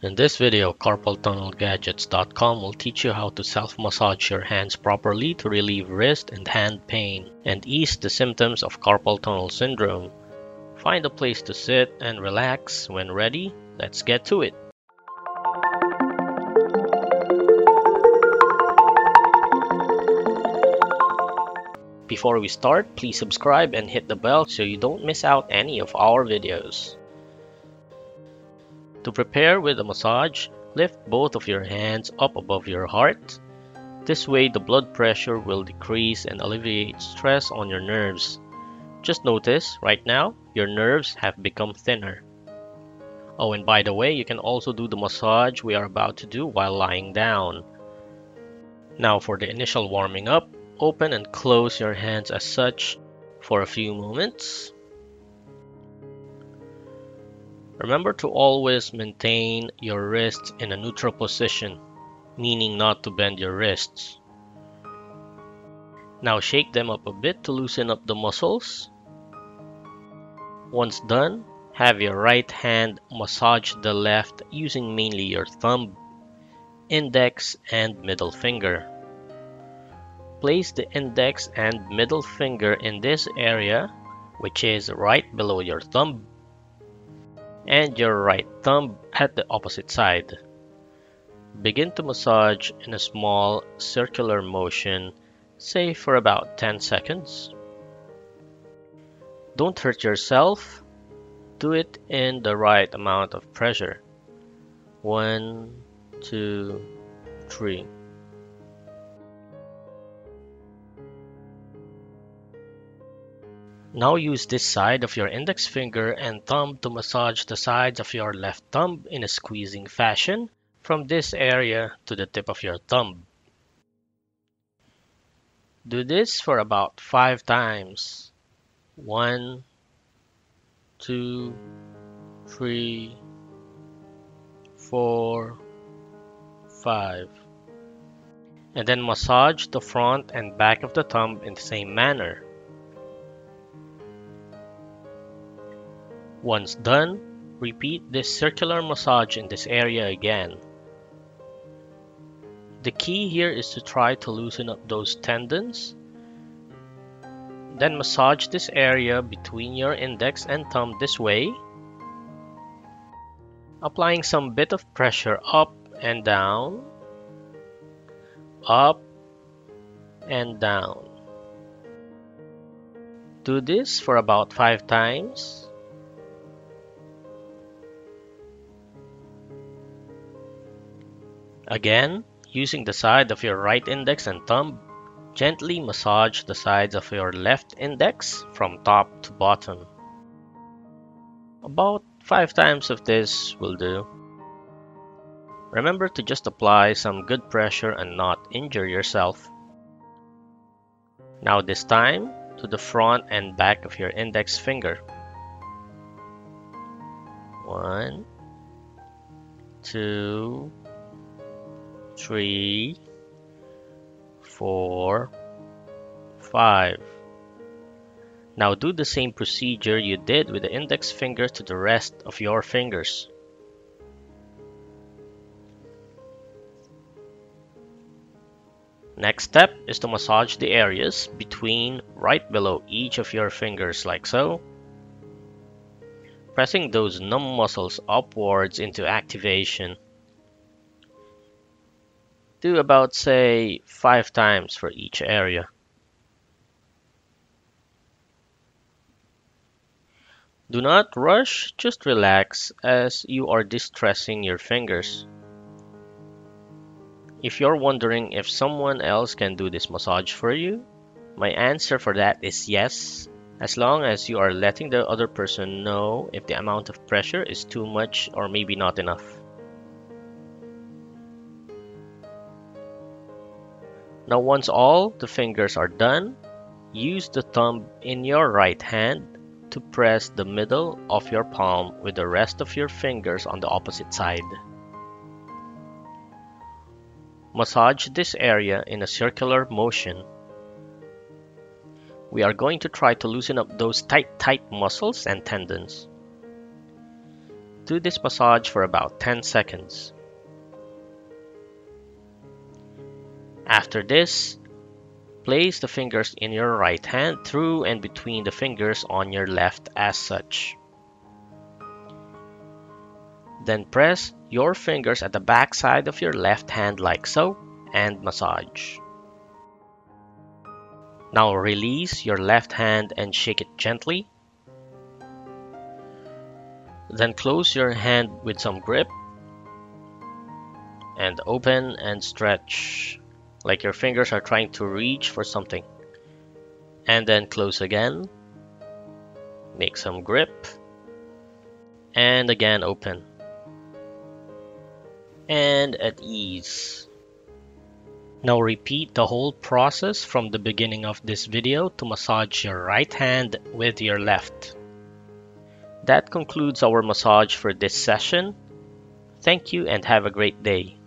In this video, CarpalTunnelGadgets.com will teach you how to self-massage your hands properly to relieve wrist and hand pain and ease the symptoms of carpal tunnel syndrome. Find a place to sit and relax. When ready, let's get to it. Before we start, please subscribe and hit the bell so you don't miss out any of our videos. To prepare with a massage, lift both of your hands up above your heart. This way the blood pressure will decrease and alleviate stress on your nerves. Just notice, right now, your nerves have become thinner. Oh, and by the way, you can also do the massage we are about to do while lying down. Now for the initial warming up, open and close your hands as such for a few moments. Remember to always maintain your wrists in a neutral position, meaning not to bend your wrists. Now shake them up a bit to loosen up the muscles. Once done, have your right hand massage the left using mainly your thumb, index, and middle finger. Place the index and middle finger in this area, which is right below your thumb, and your right thumb at the opposite side. Begin to massage in a small circular motion, say for about 10 seconds. Don't hurt yourself. Do it in the right amount of pressure. 1, 2, 3. Now use this side of your index finger and thumb to massage the sides of your left thumb in a squeezing fashion from this area to the tip of your thumb. Do this for about 5 times. 1, 2, 3, 4, 5. And then massage the front and back of the thumb in the same manner. Once done, repeat this circular massage in this area again. The key here is to try to loosen up those tendons. Then massage this area between your index and thumb this way, applying some bit of pressure up and down, up and down. Do this for about 5 times. Again, using the side of your right index and thumb, gently massage the sides of your left index from top to bottom. About 5 times of this will do. Remember to just apply some good pressure and not injure yourself. Now this time, to the front and back of your index finger. 1, 2, 3, 4, 5. Now do the same procedure you did with the index finger to the rest of your fingers. Next step is to massage the areas between right below each of your fingers like so, pressing those numb muscles upwards into activation. Do about, say, 5 times for each area. Do not rush, just relax as you are distressing your fingers. If you're wondering if someone else can do this massage for you, my answer for that is yes, as long as you are letting the other person know if the amount of pressure is too much or maybe not enough. Now once all the fingers are done, use the thumb in your right hand to press the middle of your palm with the rest of your fingers on the opposite side. Massage this area in a circular motion. We are going to try to loosen up those tight muscles and tendons. Do this massage for about 10 seconds. After this, place the fingers in your right hand through and between the fingers on your left as such. Then press your fingers at the back side of your left hand like so and massage. Now release your left hand and shake it gently. Then close your hand with some grip and open and stretch like your fingers are trying to reach for something. And then close again. Make some grip and again open. And at ease. Now repeat the whole process from the beginning of this video to massage your right hand with your left. That concludes our massage for this session. Thank you and have a great day.